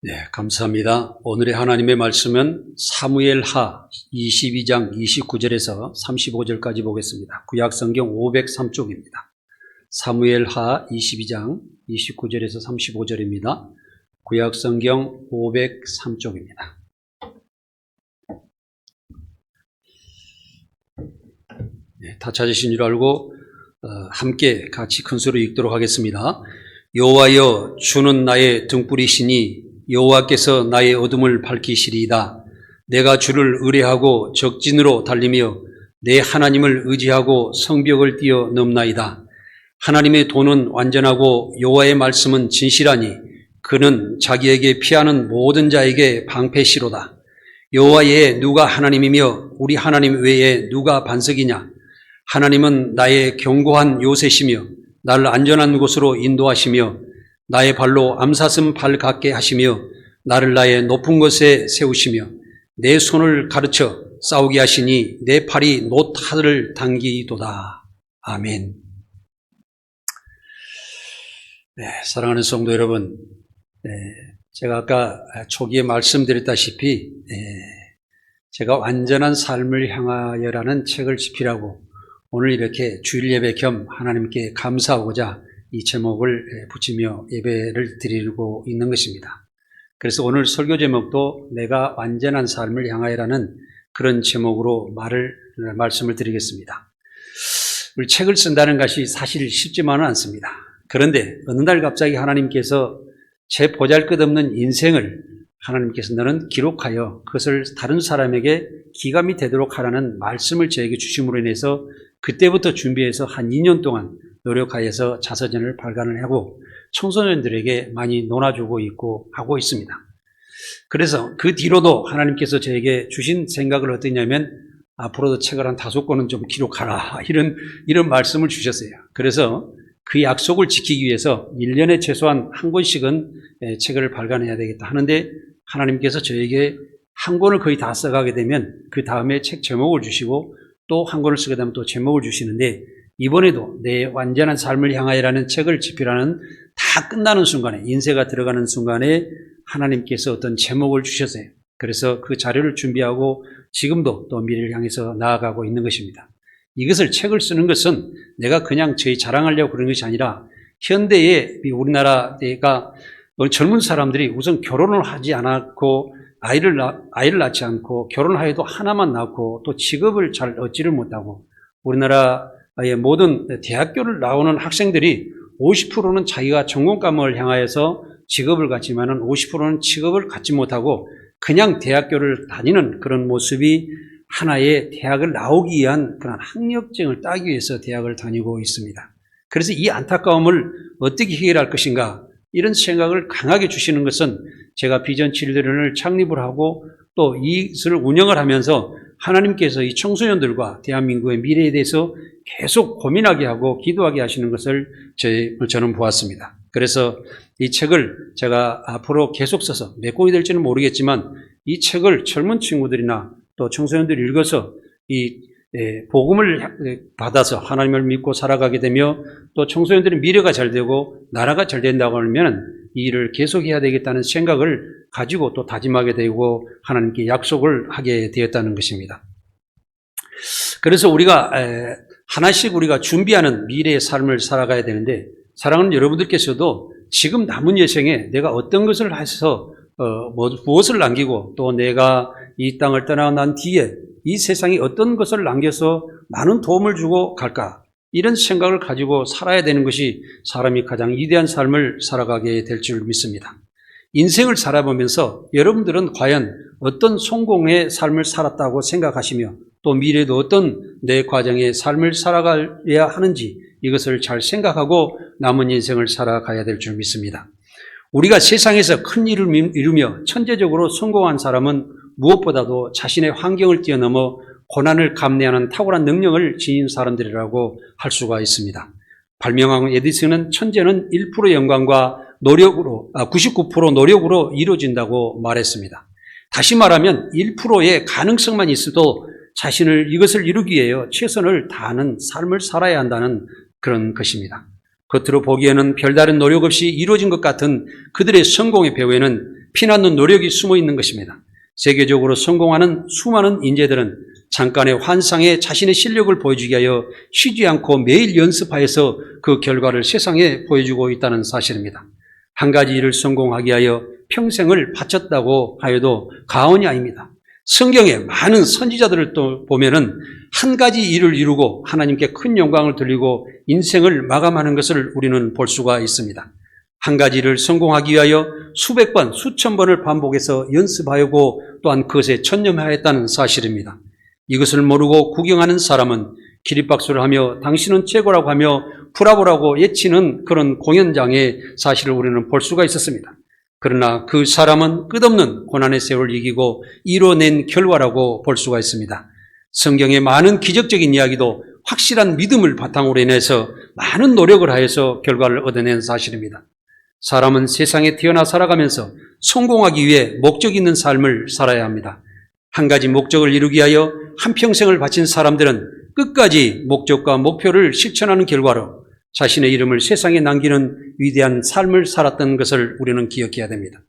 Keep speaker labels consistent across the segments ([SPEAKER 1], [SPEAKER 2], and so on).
[SPEAKER 1] 네, 감사합니다. 오늘의 하나님의 말씀은 사무엘하 22장 29절에서 35절까지 보겠습니다. 구약성경 503쪽입니다. 사무엘하 22장 29절에서 35절입니다. 구약성경 503쪽입니다. 네, 다 찾으신 줄 알고 함께 같이 큰 소리로 읽도록 하겠습니다. 여호와여, 주는 나의 등불이시니 여호와께서 나의 어둠을 밝히시리이다. 내가 주를 의뢰하고 적진으로 달리며 내 하나님을 의지하고 성벽을 뛰어넘나이다. 하나님의 도는 완전하고 여호와의 말씀은 진실하니 그는 자기에게 피하는 모든 자에게 방패시로다. 여호와 외에 누가 하나님이며 우리 하나님 외에 누가 반석이냐. 하나님은 나의 견고한 요새시며 나를 안전한 곳으로 인도하시며 나의 발로 암사슴 발 같게 하시며 나를 나의 높은 곳에 세우시며 내 손을 가르쳐 싸우게 하시니 내 팔이 노탈을 당기도다. 아멘. 네, 사랑하는 성도 여러분, 제가 아까 초기에 말씀드렸다시피 제가 완전한 삶을 향하여라는 책을 집필하고 오늘 이렇게 주일 예배 겸 하나님께 감사하고자 이 제목을 붙이며 예배를 드리고 있는 것입니다. 그래서 오늘 설교 제목도 내가 완전한 삶을 향하여라는 그런 제목으로 말씀을 드리겠습니다. 우리 책을 쓴다는 것이 사실 쉽지만은 않습니다. 그런데 어느 날 갑자기 하나님께서 제 보잘것없는 인생을 하나님께서 너는 기록하여 그것을 다른 사람에게 기감이 되도록 하라는 말씀을 저에게 주심으로 인해서 그때부터 준비해서 한 2년 동안 노력하여서 자서전을 발간을 하고 청소년들에게 많이 논아주고 있고 하고 있습니다. 그래서 그 뒤로도 하나님께서 저에게 주신 생각을 어떠냐면 앞으로도 책을 한 5권은 좀 기록하라 이런 말씀을 주셨어요. 그래서 그 약속을 지키기 위해서 1년에 최소한 한 권씩은 책을 발간해야 되겠다 하는데 하나님께서 저에게 한 권을 거의 다 써가게 되면 그 다음에 책 제목을 주시고 또 한 권을 쓰게 되면 또 제목을 주시는데 이번에도 내 완전한 삶을 향하여라는 책을 집필하는 다 끝나는 순간에 인쇄가 들어가는 순간에 하나님께서 어떤 제목을 주셨어요. 그래서 그 자료를 준비하고 지금도 또 미래를 향해서 나아가고 있는 것입니다. 이것을 책을 쓰는 것은 내가 그냥 저희 자랑하려고 그런 것이 아니라 현대의 우리나라가 젊은 사람들이 우선 결혼을 하지 않았고 아이를 낳지 않고 결혼을 하여도 하나만 낳고 또 직업을 잘 얻지를 못하고 우리나라의 모든 대학교를 나오는 학생들이 50%는 자기가 전공 과목을 향하여서 직업을 갖지만은 50%는 직업을 갖지 못하고 그냥 대학교를 다니는 그런 모습이 하나의 대학을 나오기 위한 그런 학력증을 따기 위해서 대학을 다니고 있습니다. 그래서 이 안타까움을 어떻게 해결할 것인가 이런 생각을 강하게 주시는 것은 제가 비전 칠드런을 창립을 하고 또 이것을 운영을 하면서 하나님께서 이 청소년들과 대한민국의 미래에 대해서 계속 고민하게 하고 기도하게 하시는 것을 저는 보았습니다. 그래서 이 책을 제가 앞으로 계속 써서 몇 권이 될지는 모르겠지만 이 책을 젊은 친구들이나 또 청소년들이 읽어서 이 복음을 받아서 하나님을 믿고 살아가게 되며 또 청소년들의 미래가 잘 되고 나라가 잘 된다고 하면 이 일을 계속해야 되겠다는 생각을 가지고 또 다짐하게 되고 하나님께 약속을 하게 되었다는 것입니다. 그래서 우리가 하나씩 우리가 준비하는 미래의 삶을 살아가야 되는데 사랑하는 여러분들께서도 지금 남은 여생에 내가 어떤 것을 해서 무엇을 남기고 또 내가 이 땅을 떠나고 난 뒤에 이 세상에 어떤 것을 남겨서 많은 도움을 주고 갈까 이런 생각을 가지고 살아야 되는 것이 사람이 가장 위대한 삶을 살아가게 될 줄 믿습니다. 인생을 살아보면서 여러분들은 과연 어떤 성공의 삶을 살았다고 생각하시며 또 미래에도 어떤 내 과정의 삶을 살아가야 하는지 이것을 잘 생각하고 남은 인생을 살아가야 될 줄 믿습니다. 우리가 세상에서 큰 일을 이루며 천재적으로 성공한 사람은 무엇보다도 자신의 환경을 뛰어넘어 고난을 감내하는 탁월한 능력을 지닌 사람들이라고 할 수가 있습니다. 발명왕 에디슨은 천재는 1% 영광과 노력으로 99% 노력으로 이루어진다고 말했습니다. 다시 말하면 1%의 가능성만 있어도 자신을 이것을 이루기 위해 최선을 다하는 삶을 살아야 한다는 그런 것입니다. 겉으로 보기에는 별다른 노력 없이 이루어진 것 같은 그들의 성공의 배후에는 피나는 노력이 숨어 있는 것입니다. 세계적으로 성공하는 수많은 인재들은 잠깐의 환상에 자신의 실력을 보여주기 위하여 쉬지 않고 매일 연습하여서 그 결과를 세상에 보여주고 있다는 사실입니다. 한 가지 일을 성공하기 위하여 평생을 바쳤다고 하여도 과언이 아닙니다. 성경에 많은 선지자들을 또 보면은 한 가지 일을 이루고 하나님께 큰 영광을 돌리고 인생을 마감하는 것을 우리는 볼 수가 있습니다. 한 가지 일을 성공하기 위하여 수백 번, 수천 번을 반복해서 연습하였고 또한 그것에 전념하였다는 사실입니다. 이것을 모르고 구경하는 사람은 기립박수를 하며 당신은 최고라고 하며 브라보라고 예치는 그런 공연장의 사실을 우리는 볼 수가 있었습니다. 그러나 그 사람은 끝없는 고난의 세월을 이기고 이뤄낸 결과라고 볼 수가 있습니다. 성경의 많은 기적적인 이야기도 확실한 믿음을 바탕으로 인해서 많은 노력을 하여서 결과를 얻어낸 사실입니다. 사람은 세상에 태어나 살아가면서 성공하기 위해 목적 있는 삶을 살아야 합니다. 한 가지 목적을 이루기 위하여 한평생을 바친 사람들은 끝까지 목적과 목표를 실천하는 결과로 자신의 이름을 세상에 남기는 위대한 삶을 살았던 것을 우리는 기억해야 됩니다.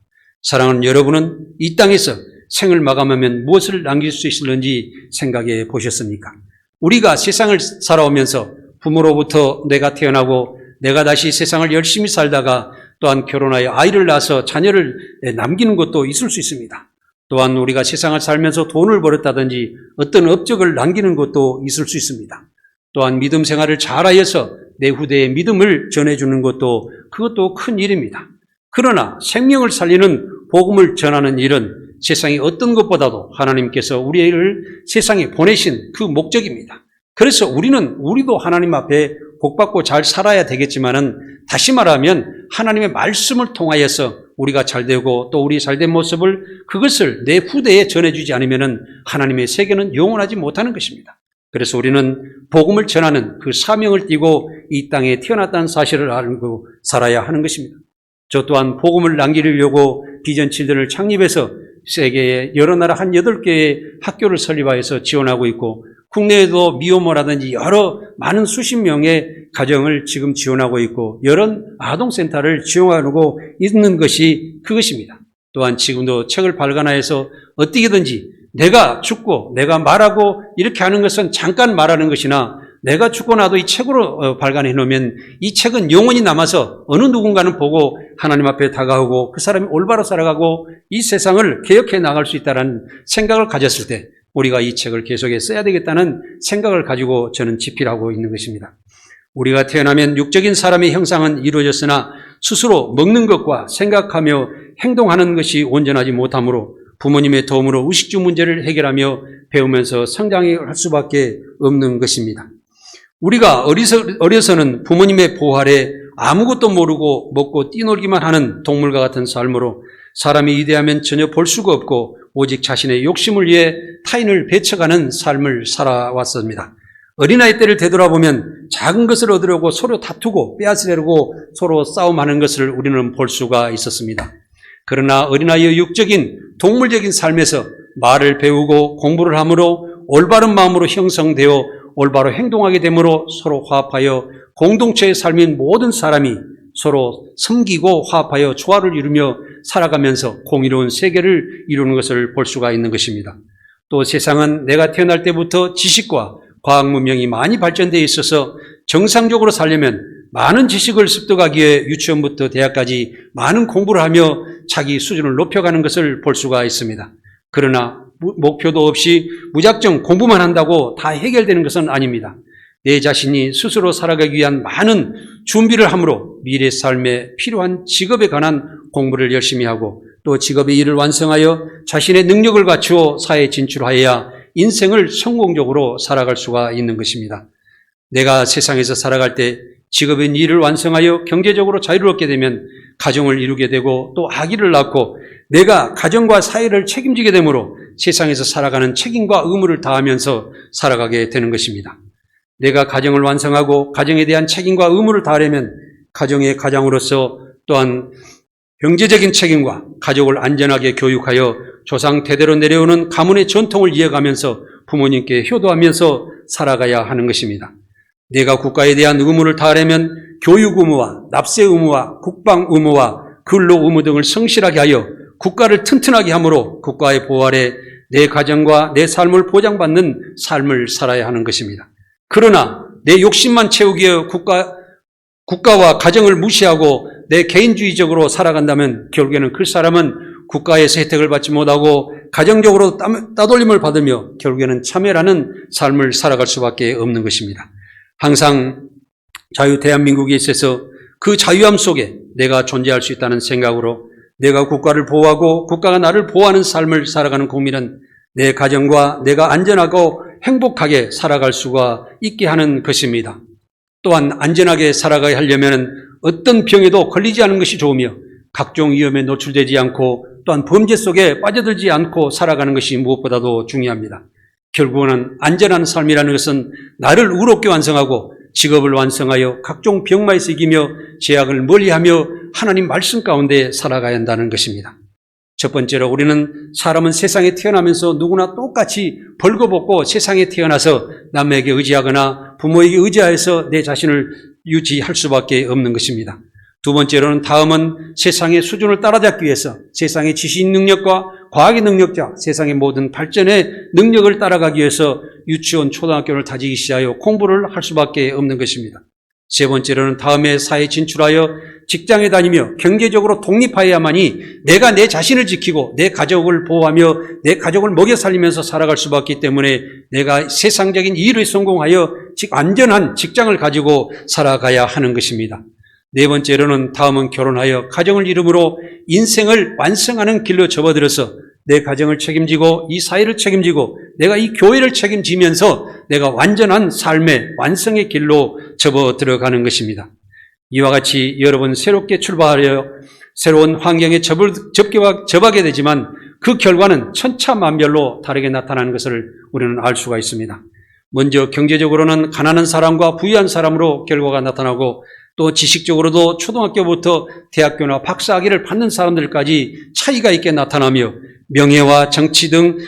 [SPEAKER 1] 사랑하는 여러분은 이 땅에서 생을 마감하면 무엇을 남길 수 있을는지 생각해 보셨습니까? 우리가 세상을 살아오면서 부모로부터 내가 태어나고 내가 다시 세상을 열심히 살다가 또한 결혼하여 아이를 낳아서 자녀를 남기는 것도 있을 수 있습니다. 또한 우리가 세상을 살면서 돈을 벌었다든지 어떤 업적을 남기는 것도 있을 수 있습니다. 또한 믿음 생활을 잘하여서 내 후대에 믿음을 전해주는 것도 그것도 큰 일입니다. 그러나 생명을 살리는 복음을 전하는 일은 세상의 어떤 것보다도 하나님께서 우리를 세상에 보내신 그 목적입니다. 그래서 우리도 하나님 앞에 복받고 잘 살아야 되겠지만은 다시 말하면 하나님의 말씀을 통하여서 우리가 잘되고 또 우리 잘된 모습을 그것을 내 후대에 전해주지 않으면은 하나님의 세계는 영원하지 못하는 것입니다. 그래서 우리는 복음을 전하는 그 사명을 띠고 이 땅에 태어났다는 사실을 알고 살아야 하는 것입니다. 저 또한 복음을 남기려고 비전 칠드런을 창립해서 세계의 여러 나라 한 8개의 학교를 설립하여서 지원하고 있고 국내에도 미혼모라든지 여러 많은 수십 명의 가정을 지금 지원하고 있고 여러 아동센터를 지원하고 있는 것이 그것입니다. 또한 지금도 책을 발간하여서 어떻게든지 내가 죽고 내가 말하고 이렇게 하는 것은 잠깐 말하는 것이나 내가 죽고 나도 이 책으로 발간해 놓으면 이 책은 영원히 남아서 어느 누군가는 보고 하나님 앞에 다가오고 그 사람이 올바로 살아가고 이 세상을 개혁해 나갈 수 있다는 생각을 가졌을 때 우리가 이 책을 계속해 써야 되겠다는 생각을 가지고 저는 집필하고 있는 것입니다. 우리가 태어나면 육적인 사람의 형상은 이루어졌으나 스스로 먹는 것과 생각하며 행동하는 것이 온전하지 못하므로 부모님의 도움으로 의식주 문제를 해결하며 배우면서 성장할 수밖에 없는 것입니다. 우리가 어려서는 부모님의 보호 아래 아무것도 모르고 먹고 뛰놀기만 하는 동물과 같은 삶으로 사람이 이대하면 전혀 볼 수가 없고 오직 자신의 욕심을 위해 타인을 배척하는 삶을 살아왔습니다. 어린아이 때를 되돌아보면 작은 것을 얻으려고 서로 다투고 빼앗으려고 서로 싸움하는 것을 우리는 볼 수가 있었습니다. 그러나 어린아이의 육적인 동물적인 삶에서 말을 배우고 공부를 함으로 올바른 마음으로 형성되어 올바로 행동하게 되므로 서로 화합하여 공동체의 삶인 모든 사람이 서로 섬기고 화합하여 조화를 이루며 살아가면서 공의로운 세계를 이루는 것을 볼 수가 있는 것입니다. 또 세상은 내가 태어날 때부터 지식과 과학 문명이 많이 발전되어 있어서 정상적으로 살려면 많은 지식을 습득하기 위해 유치원부터 대학까지 많은 공부를 하며 자기 수준을 높여가는 것을 볼 수가 있습니다. 그러나 목표도 없이 무작정 공부만 한다고 다 해결되는 것은 아닙니다. 내 자신이 스스로 살아가기 위한 많은 준비를 함으로 미래 삶에 필요한 직업에 관한 공부를 열심히 하고 또 직업의 일을 완성하여 자신의 능력을 갖추어 사회에 진출하여야 인생을 성공적으로 살아갈 수가 있는 것입니다. 내가 세상에서 살아갈 때 직업의 일을 완성하여 경제적으로 자유롭게 되면 가정을 이루게 되고 또 아기를 낳고 내가 가정과 사회를 책임지게 되므로 세상에서 살아가는 책임과 의무를 다하면서 살아가게 되는 것입니다. 내가 가정을 완성하고 가정에 대한 책임과 의무를 다하려면 가정의 가장으로서 또한 경제적인 책임과 가족을 안전하게 교육하여 조상 대대로 내려오는 가문의 전통을 이어가면서 부모님께 효도하면서 살아가야 하는 것입니다. 내가 국가에 대한 의무를 다하려면 교육 의무와 납세 의무와 국방 의무와 근로 의무 등을 성실하게 하여 국가를 튼튼하게 함으로 국가의 보호 아래 내 가정과 내 삶을 보장받는 삶을 살아야 하는 것입니다. 그러나 내 욕심만 채우기 위해 국가와 가정을 무시하고 내 개인주의적으로 살아간다면 결국에는 그 사람은 국가에서 혜택을 받지 못하고 가정적으로 따돌림을 받으며 결국에는 참여라는 삶을 살아갈 수밖에 없는 것입니다. 항상 대한민국에 있어서 그 자유함 속에 내가 존재할 수 있다는 생각으로 내가 국가를 보호하고 국가가 나를 보호하는 삶을 살아가는 국민은 내 가정과 내가 안전하고 행복하게 살아갈 수가 있게 하는 것입니다. 또한 안전하게 살아가야 하려면 어떤 병에도 걸리지 않은 것이 좋으며 각종 위험에 노출되지 않고 또한 범죄 속에 빠져들지 않고 살아가는 것이 무엇보다도 중요합니다. 결국은 안전한 삶이라는 것은 나를 의롭게 완성하고 직업을 완성하여 각종 병마에서 이기며 죄악을 멀리하며 하나님 말씀 가운데 살아가야 한다는 것입니다. 첫 번째로 우리는 사람은 세상에 태어나면서 누구나 똑같이 벌거벗고 세상에 태어나서 남에게 의지하거나 부모에게 의지하여서 내 자신을 유지할 수밖에 없는 것입니다. 두 번째로는 다음은 세상의 수준을 따라잡기 위해서 세상의 지식 능력과 과학의 능력자, 세상의 모든 발전의 능력을 따라가기 위해서 유치원, 초등학교를 다지기 시작하여 공부를 할 수밖에 없는 것입니다. 세 번째로는 다음에 사회에 진출하여 직장에 다니며 경제적으로 독립하여야만이 내가 내 자신을 지키고 내 가족을 보호하며 내 가족을 먹여 살리면서 살아갈 수밖에 없기 때문에 내가 세상적인 일을 성공하여 안전한 직장을 가지고 살아가야 하는 것입니다. 네 번째로는 다음은 결혼하여 가정을 이루므로 인생을 완성하는 길로 접어들어서 내 가정을 책임지고 이 사회를 책임지고 내가 이 교회를 책임지면서 내가 완전한 삶의 완성의 길로 접어들어가는 것입니다. 이와 같이 여러분 새롭게 출발하여 새로운 환경에 접하게 되지만 그 결과는 천차만별로 다르게 나타나는 것을 우리는 알 수가 있습니다. 먼저 경제적으로는 가난한 사람과 부유한 사람으로 결과가 나타나고 또 지식적으로도 초등학교부터 대학교나 박사학위를 받는 사람들까지 차이가 있게 나타나며 명예와 정치 등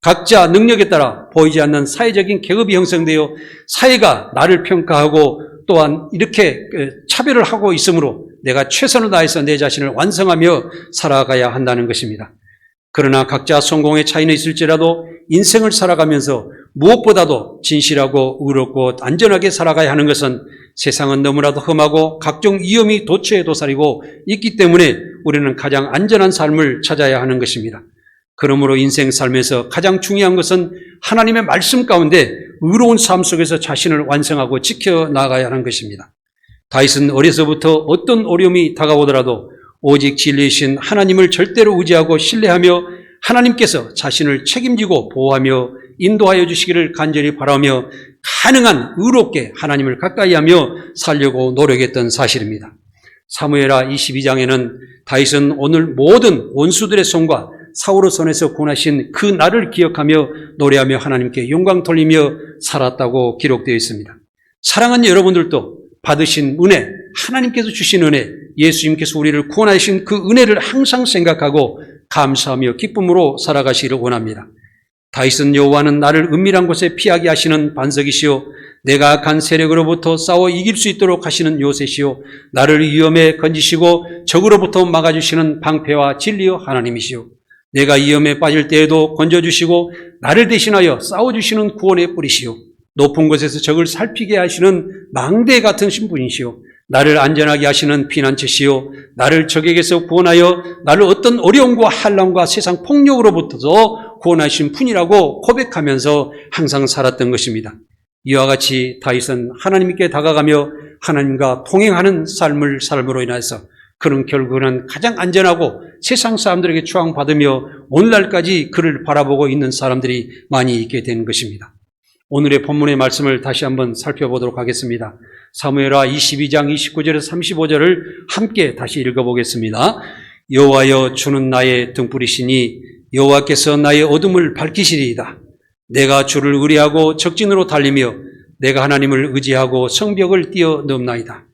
[SPEAKER 1] 각자 능력에 따라 보이지 않는 사회적인 계급이 형성되어 사회가 나를 평가하고 또한 이렇게 차별을 하고 있으므로 내가 최선을 다해서 내 자신을 완성하며 살아가야 한다는 것입니다. 그러나 각자 성공의 차이는 있을지라도 인생을 살아가면서 무엇보다도 진실하고 의롭고 안전하게 살아가야 하는 것은 세상은 너무나도 험하고 각종 위험이 도처에 도사리고 있기 때문에 우리는 가장 안전한 삶을 찾아야 하는 것입니다. 그러므로 인생 삶에서 가장 중요한 것은 하나님의 말씀 가운데 의로운 삶 속에서 자신을 완성하고 지켜나가야 하는 것입니다. 다윗은 어려서부터 어떤 어려움이 다가오더라도 오직 진리이신 하나님을 절대로 의지하고 신뢰하며 하나님께서 자신을 책임지고 보호하며 인도하여 주시기를 간절히 바라며 가능한 의롭게 하나님을 가까이하며 살려고 노력했던 사실입니다. 사무엘하 22장에는 다윗은 오늘 모든 원수들의 손과 사울의 손에서 구원하신 그 날을 기억하며 노래하며 하나님께 영광 돌리며 살았다고 기록되어 있습니다. 사랑하는 여러분들도 받으신 은혜, 하나님께서 주신 은혜, 예수님께서 우리를 구원하신 그 은혜를 항상 생각하고 감사하며 기쁨으로 살아가시기를 원합니다. 다윗은 여호와는 나를 은밀한 곳에 피하게 하시는 반석이시오 내가 악한 세력으로부터 싸워 이길 수 있도록 하시는 요새시오 나를 위험에 건지시고 적으로부터 막아주시는 방패와 진리여 하나님이시오 내가 위험에 빠질 때에도 건져주시고 나를 대신하여 싸워주시는 구원의 뿌리시오 높은 곳에서 적을 살피게 하시는 망대 같은 신분이시오 나를 안전하게 하시는 피난처시오 나를 적에게서 구원하여 나를 어떤 어려움과 환난과 세상 폭력으로부터도 구원하신 분이라고 고백하면서 항상 살았던 것입니다. 이와 같이 다윗은 하나님께 다가가며 하나님과 동행하는 삶을 삶으로 인해서 그는 결국은 가장 안전하고 세상 사람들에게 추앙받으며 오늘날까지 그를 바라보고 있는 사람들이 많이 있게 된 것입니다. 오늘의 본문의 말씀을 다시 한번 살펴보도록 하겠습니다. 사무엘하 22장 29절에서 35절을 함께 다시 읽어보겠습니다. 여호와여 주는 나의 등불이시니 여호와께서 나의 어둠을 밝히시리이다. 내가 주를 의뢰하고 적진으로 달리며 내가 하나님을 의지하고 성벽을 뛰어넘나이다.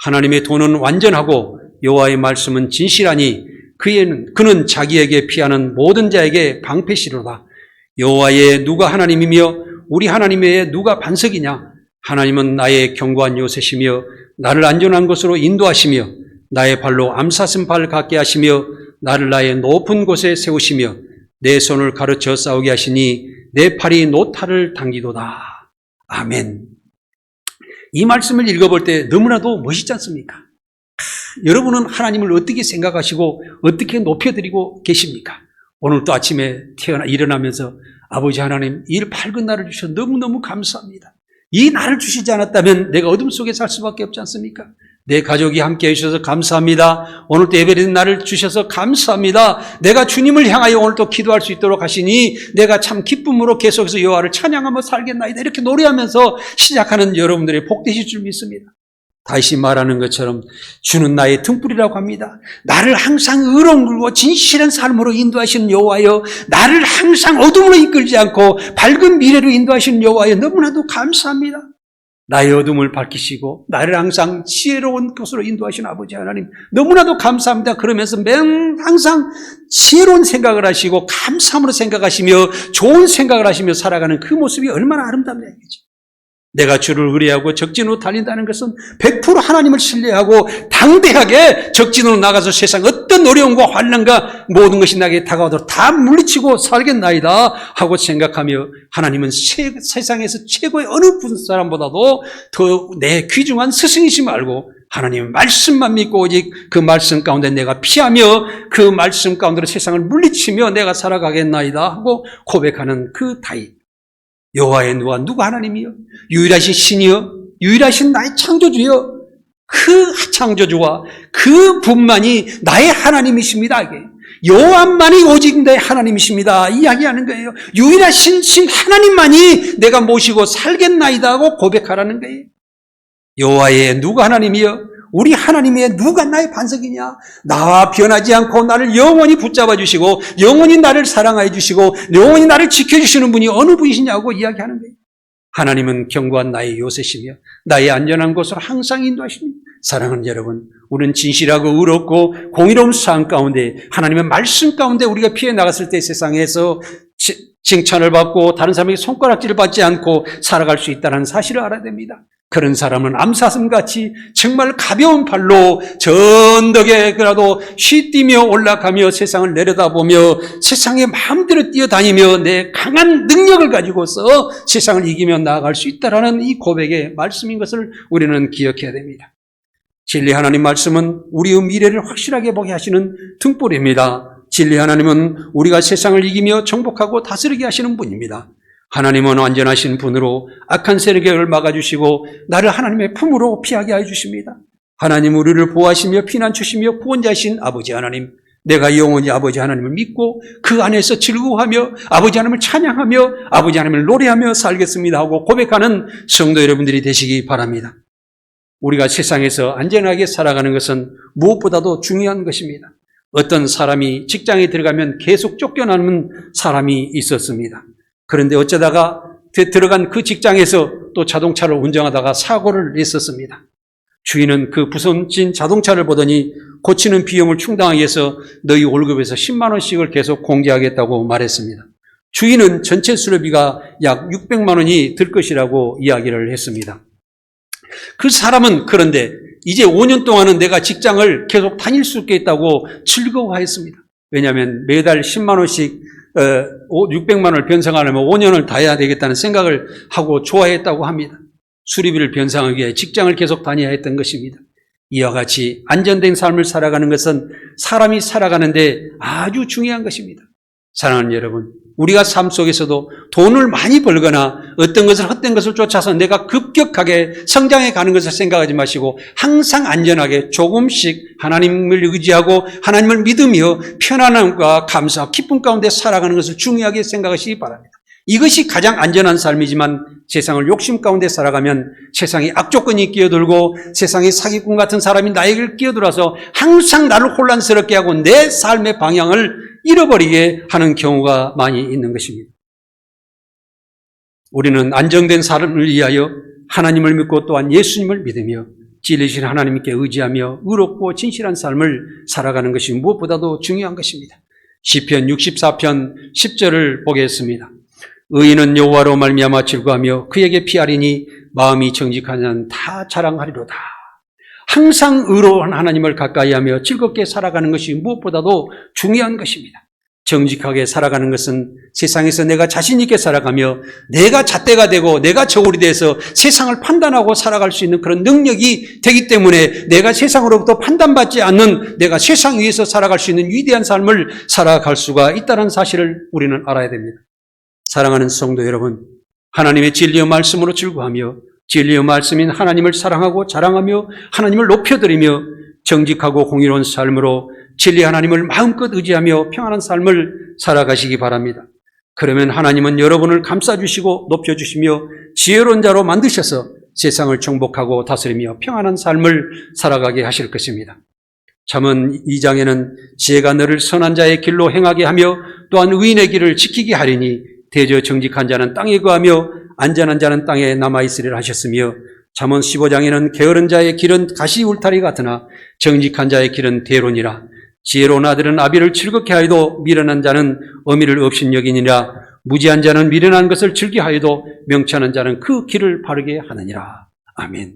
[SPEAKER 1] 하나님의 도는 완전하고 여호와의 말씀은 진실하니 그는 자기에게 피하는 모든 자에게 방패시로다. 여호와의 누가 하나님이며 우리 하나님의 누가 반석이냐? 하나님은 나의 견고한 요새시며 나를 안전한 곳으로 인도하시며 나의 발로 암사슴 발 같게 하시며 나를 나의 높은 곳에 세우시며 내 손을 가르쳐 싸우게 하시니 내 팔이 노탈을 당기도다. 아멘. 이 말씀을 읽어볼 때 너무나도 멋있지 않습니까? 여러분은 하나님을 어떻게 생각하시고 어떻게 높여드리고 계십니까? 오늘 또 아침에 일어나면서 아버지 하나님, 이 밝은 날을 주셔서 너무너무 감사합니다. 이 날을 주시지 않았다면 내가 어둠 속에 살 수밖에 없지 않습니까? 내 가족이 함께 해주셔서 감사합니다. 오늘 또 예배드리는 날을 주셔서 감사합니다. 내가 주님을 향하여 오늘 또 기도할 수 있도록 하시니 내가 참 기쁨으로 계속해서 여호와를 찬양하며 살겠나이다. 이렇게 노래하면서 시작하는 여러분들의 복되실 줄 믿습니다. 다시 말하는 것처럼 주는 나의 등불이라고 합니다. 나를 항상 의로운 길로 진실한 삶으로 인도하시는 여호와여, 나를 항상 어둠으로 이끌지 않고 밝은 미래로 인도하시는 여호와여, 너무나도 감사합니다. 나의 어둠을 밝히시고 나를 항상 지혜로운 곳으로 인도하시는 아버지 하나님, 너무나도 감사합니다. 그러면서 항상 지혜로운 생각을 하시고 감사함으로 생각하시며 좋은 생각을 하시며 살아가는 그 모습이 얼마나 아름답냐 이거죠. 내가 주를 의뢰하고 적진으로 달린다는 것은 100% 하나님을 신뢰하고 당대하게 적진으로 나가서 세상 어떤 어려움과 환난과 모든 것이 나에게 다가오도록 다 물리치고 살겠나이다 하고 생각하며, 하나님은 세상에서 최고의 어느 사람보다도 더 내 귀중한 스승이심을 알고 하나님의 말씀만 믿고 오직 그 말씀 가운데 내가 피하며 그 말씀 가운데로 세상을 물리치며 내가 살아가겠나이다 하고 고백하는 그 다윗. 여호와의 누가 하나님이요, 유일하신 신이요, 유일하신 나의 창조주요, 그 창조주와 그 분만이 나의 하나님이십니다. 이게 여호와만이 오직 나의 하나님이십니다 이야기하는 거예요. 유일하신 신 하나님만이 내가 모시고 살겠나이다 하고 고백하라는 거예요. 여호와의 누가 하나님이요, 우리 하나님의 누가 나의 반석이냐? 나와 변하지 않고 나를 영원히 붙잡아 주시고 영원히 나를 사랑하여 주시고 영원히 나를 지켜주시는 분이 어느 분이시냐고 이야기하는 거예요. 하나님은 견고한 나의 요새시며 나의 안전한 곳으로 항상 인도하십니다. 사랑하는 여러분, 우리는 진실하고 의롭고 공의로운 삶 가운데 하나님의 말씀 가운데 우리가 피해 나갔을 때 세상에서 칭찬을 받고 다른 사람에게 손가락질을 받지 않고 살아갈 수 있다는 사실을 알아야 됩니다. 그런 사람은 암사슴같이 정말 가벼운 발로 전덕에라도 쉬뛰며 올라가며 세상을 내려다보며 세상에 마음대로 뛰어다니며 내 강한 능력을 가지고서 세상을 이기며 나아갈 수 있다는 이 고백의 말씀인 것을 우리는 기억해야 됩니다. 진리 하나님 말씀은 우리의 미래를 확실하게 보게 하시는 등불입니다. 진리 하나님은 우리가 세상을 이기며 정복하고 다스리게 하시는 분입니다. 하나님은 완전하신 분으로 악한 세력을 막아주시고 나를 하나님의 품으로 피하게 해주십니다. 하나님 우리를 보호하시며 피난 주시며 구원자이신 아버지 하나님, 내가 영원히 아버지 하나님을 믿고 그 안에서 즐거워하며 아버지 하나님을 찬양하며 아버지 하나님을 노래하며 살겠습니다 하고 고백하는 성도 여러분들이 되시기 바랍니다. 우리가 세상에서 안전하게 살아가는 것은 무엇보다도 중요한 것입니다. 어떤 사람이 직장에 들어가면 계속 쫓겨나는 사람이 있었습니다. 그런데 어쩌다가 들어간 그 직장에서 또 자동차를 운전하다가 사고를 냈었습니다. 주인은 그 부서진 자동차를 보더니 고치는 비용을 충당하기 위해서 너희 월급에서 10만 원씩을 계속 공제하겠다고 말했습니다. 주인은 전체 수료비가 약 600만 원이 들 것이라고 이야기를 했습니다. 그 사람은 그런데 이제 5년 동안은 내가 직장을 계속 다닐 수 있겠다고 즐거워했습니다. 왜냐하면 매달 10만 원씩 600만 원을 변상하려면 5년을 다 해야 되겠다는 생각을 하고 좋아했다고 합니다. 수리비를 변상하기 위해 직장을 계속 다녀야 했던 것입니다. 이와 같이 안전된 삶을 살아가는 것은 사람이 살아가는데 아주 중요한 것입니다. 사랑하는 여러분, 우리가 삶 속에서도 돈을 많이 벌거나 어떤 것을 헛된 것을 쫓아서 내가 급격하게 성장해 가는 것을 생각하지 마시고 항상 안전하게 조금씩 하나님을 의지하고 하나님을 믿으며 편안함과 감사, 기쁨 가운데 살아가는 것을 중요하게 생각하시기 바랍니다. 이것이 가장 안전한 삶이지만 세상을 욕심 가운데 살아가면 세상에 악조건이 끼어들고 세상에 사기꾼 같은 사람이 나에게 끼어들어서 항상 나를 혼란스럽게 하고 내 삶의 방향을 잃어버리게 하는 경우가 많이 있는 것입니다. 우리는 안정된 삶을 위하여 하나님을 믿고 또한 예수님을 믿으며 진리신 하나님께 의지하며 의롭고 진실한 삶을 살아가는 것이 무엇보다도 중요한 것입니다. 시편 64편 10절을 보겠습니다. 의인은 여호와로 말미암아 즐거워하며 그에게 피하리니 마음이 정직한 자는 다 자랑하리로다. 항상 의로운 하나님을 가까이하며 즐겁게 살아가는 것이 무엇보다도 중요한 것입니다. 정직하게 살아가는 것은 세상에서 내가 자신 있게 살아가며 내가 잣대가 되고 내가 저울이 돼서 세상을 판단하고 살아갈 수 있는 그런 능력이 되기 때문에 내가 세상으로부터 판단받지 않는 내가 세상 위에서 살아갈 수 있는 위대한 삶을 살아갈 수가 있다는 사실을 우리는 알아야 됩니다. 사랑하는 성도 여러분, 하나님의 진리의 말씀으로 즐거워하며 진리의 말씀인 하나님을 사랑하고 자랑하며 하나님을 높여드리며 정직하고 공의로운 삶으로 진리 하나님을 마음껏 의지하며 평안한 삶을 살아가시기 바랍니다. 그러면 하나님은 여러분을 감싸주시고 높여주시며 지혜로운 자로 만드셔서 세상을 정복하고 다스리며 평안한 삶을 살아가게 하실 것입니다. 잠언 2장에는 지혜가 너를 선한 자의 길로 행하게 하며 또한 의인의 길을 지키게 하리니 대저 정직한 자는 땅에 거하며 안전한 자는 땅에 남아있으리라 하셨으며 잠언 15장에는 게으른 자의 길은 가시 울타리 같으나 정직한 자의 길은 대론이라. 지혜로운 아들은 아비를 즐겁게 하여도 미련한 자는 어미를 업신여기니라. 무지한 자는 미련한 것을 즐겨하여도 명철한 자는 그 길을 바르게 하느니라. 아멘.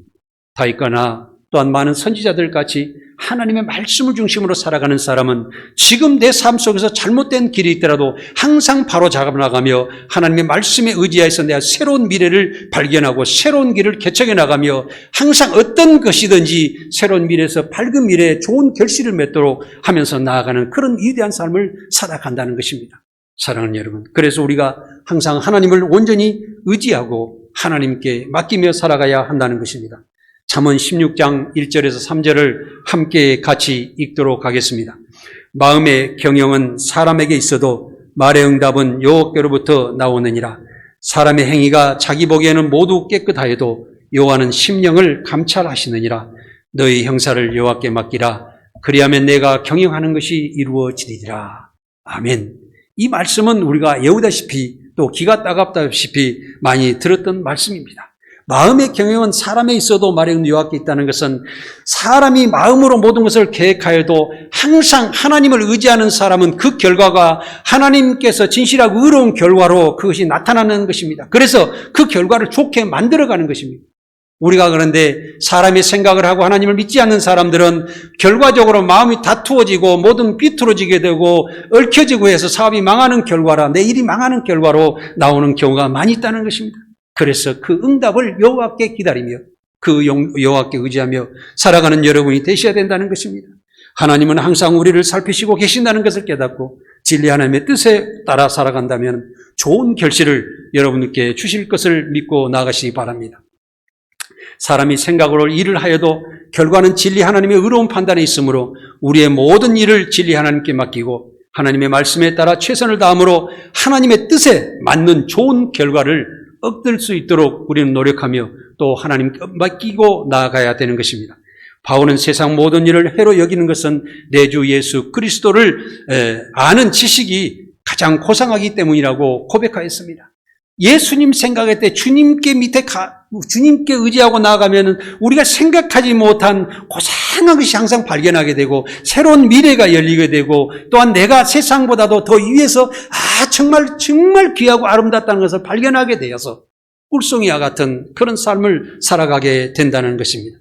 [SPEAKER 1] 다윗과 또한 많은 선지자들 같이 하나님의 말씀을 중심으로 살아가는 사람은 지금 내 삶 속에서 잘못된 길이 있더라도 항상 바로 잡아나가며 하나님의 말씀에 의지해서 내가 새로운 미래를 발견하고 새로운 길을 개척해 나가며 항상 어떤 것이든지 새로운 미래에서 밝은 미래에 좋은 결실을 맺도록 하면서 나아가는 그런 위대한 삶을 살아간다는 것입니다. 사랑하는 여러분, 그래서 우리가 항상 하나님을 온전히 의지하고 하나님께 맡기며 살아가야 한다는 것입니다. 잠언 16장 1절에서 3절을 함께 같이 읽도록 하겠습니다. 마음의 경영은 사람에게 있어도 말의 응답은 여호와께로부터 나오느니라. 사람의 행위가 자기 보기에는 모두 깨끗하여도 여호와는 심령을 감찰하시느니라. 너희 형사를 여호와께 맡기라. 그리하면 내가 경영하는 것이 이루어지리라. 아멘. 이 말씀은 우리가 외우다시피 또 귀가 따갑다시피 많이 들었던 말씀입니다. 마음의 경영은 사람에 있어도 말의 여호와께 있다는 것은 사람이 마음으로 모든 것을 계획하여도 항상 하나님을 의지하는 사람은 그 결과가 하나님께서 진실하고 의로운 결과로 그것이 나타나는 것입니다. 그래서 그 결과를 좋게 만들어가는 것입니다. 우리가 그런데 사람의 생각을 하고 하나님을 믿지 않는 사람들은 결과적으로 마음이 다투어지고 모든 비틀어지게 되고 얽혀지고 해서 사업이 망하는 결과라 내 일이 망하는 결과로 나오는 경우가 많이 있다는 것입니다. 그래서 그 응답을 여호와께 기다리며 그 여호와께 의지하며 살아가는 여러분이 되셔야 된다는 것입니다. 하나님은 항상 우리를 살피시고 계신다는 것을 깨닫고 진리 하나님의 뜻에 따라 살아간다면 좋은 결실을 여러분께 주실 것을 믿고 나아가시기 바랍니다. 사람이 생각으로 일을 하여도 결과는 진리 하나님의 의로운 판단에 있으므로 우리의 모든 일을 진리 하나님께 맡기고 하나님의 말씀에 따라 최선을 다함으로 하나님의 뜻에 맞는 좋은 결과를 얻을 수 있도록 우리는 노력하며 또 하나님께 맡기고 나아가야 되는 것입니다. 바울은 세상 모든 일을 해로 여기는 것은 내 주 예수 그리스도를 아는 지식이 가장 고상하기 때문이라고 고백하였습니다. 예수님 생각할 때 주님께 주님께 의지하고 나아가면 우리가 생각하지 못한 고상한 것이 항상 발견하게 되고 새로운 미래가 열리게 되고 또한 내가 세상보다도 더 위에서 정말 귀하고 아름답다는 것을 발견하게 되어서 꿀송이와 같은 그런 삶을 살아가게 된다는 것입니다.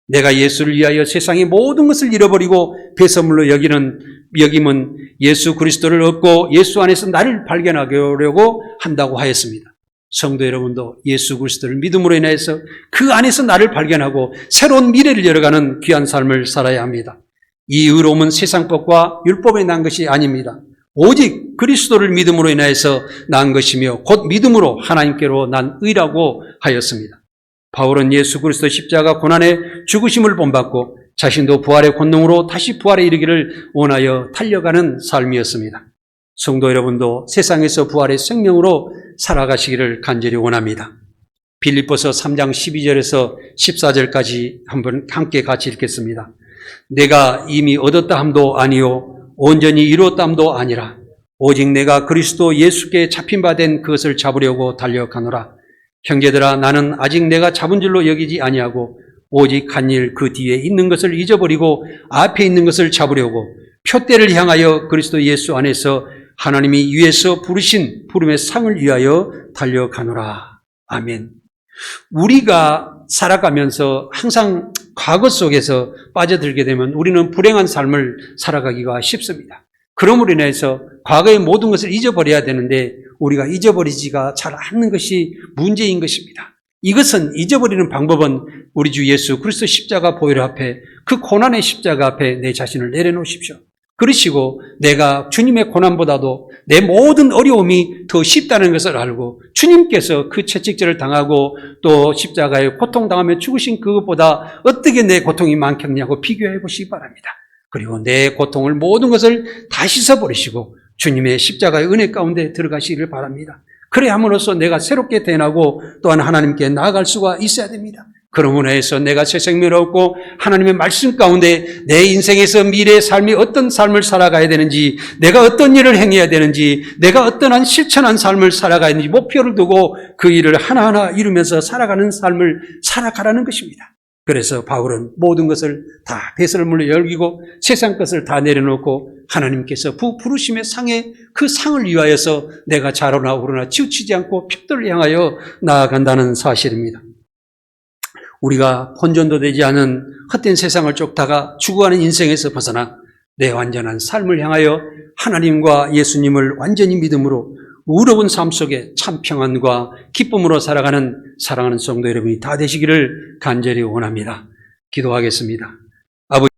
[SPEAKER 1] 내가 예수를 위하여 세상의 모든 것을 잃어버리고 배설물로 여김은 예수 그리스도를 얻고 예수 안에서 나를 발견하려고 한다고 하였습니다. 성도 여러분도 예수 그리스도를 믿음으로 인해서 그 안에서 나를 발견하고 새로운 미래를 열어가는 귀한 삶을 살아야 합니다. 이 의로움은 세상 법과 율법에 난 것이 아닙니다. 오직 그리스도를 믿음으로 인해서 난 것이며 곧 믿음으로 하나님께로 난 의라고 하였습니다. 바울은 예수 그리스도 십자가 고난의 죽으심을 본받고 자신도 부활의 권능으로 다시 부활에 이르기를 원하여 달려가는 삶이었습니다. 성도 여러분도 세상에서 부활의 생명으로 살아가시기를 간절히 원합니다. 빌립보서 3장 12절에서 14절까지 한번 함께 같이 읽겠습니다. 내가 이미 얻었다 함도 아니요 온전히 이루었다 함도 아니라 오직 내가 그리스도 예수께 잡힌 바 된 그것을 잡으려고 달려가노라. 형제들아 나는 아직 내가 잡은 줄로 여기지 아니하고 오직 한 일 그 뒤에 있는 것을 잊어버리고 앞에 있는 것을 잡으려고 표대를 향하여 그리스도 예수 안에서 하나님이 위에서 부르신 부름의 상을 위하여 달려가노라. 아멘. 우리가 살아가면서 항상 과거 속에서 빠져들게 되면 우리는 불행한 삶을 살아가기가 쉽습니다. 그러므로 인해서 과거의 모든 것을 잊어버려야 되는데 우리가 잊어버리지가 잘 않는 것이 문제인 것입니다. 이것은 잊어버리는 방법은 우리 주 예수 그리스도 십자가 보혈 앞에, 그 고난의 십자가 앞에 내 자신을 내려놓으십시오. 그러시고 내가 주님의 고난보다도 내 모든 어려움이 더 쉽다는 것을 알고 주님께서 그 채찍질을 당하고 또 십자가에 고통당하며 죽으신 그것보다 어떻게 내 고통이 많겠냐고 비교해 보시기 바랍니다. 그리고 내 고통을 모든 것을 다 씻어버리시고 주님의 십자가의 은혜 가운데 들어가시기를 바랍니다. 그래 함으로써 내가 새롭게 태어나고 또한 하나님께 나아갈 수가 있어야 됩니다. 그러므로 해서 내가 새 생명을 얻고 하나님의 말씀 가운데 내 인생에서 미래의 삶이 어떤 삶을 살아가야 되는지, 내가 어떤 일을 행해야 되는지, 내가 어떠한 실천한 삶을 살아가야 되는지 목표를 두고 그 일을 하나하나 이루면서 살아가는 삶을 살아가라는 것입니다. 그래서 바울은 모든 것을 다 배설물로 열기고 세상 것을 다 내려놓고 하나님께서 부르심의 상에 그 상을 위하여서 내가 좌로나 우로나 치우치지 않고 표들을 향하여 나아간다는 사실입니다. 우리가 혼전도 되지 않은 헛된 세상을 쫓다가 죽어가는 인생에서 벗어나 내 완전한 삶을 향하여 하나님과 예수님을 완전히 믿음으로 의로운 삶 속에 참 평안과 기쁨으로 살아가는 사랑하는 성도 여러분이 다 되시기를 간절히 원합니다. 기도하겠습니다.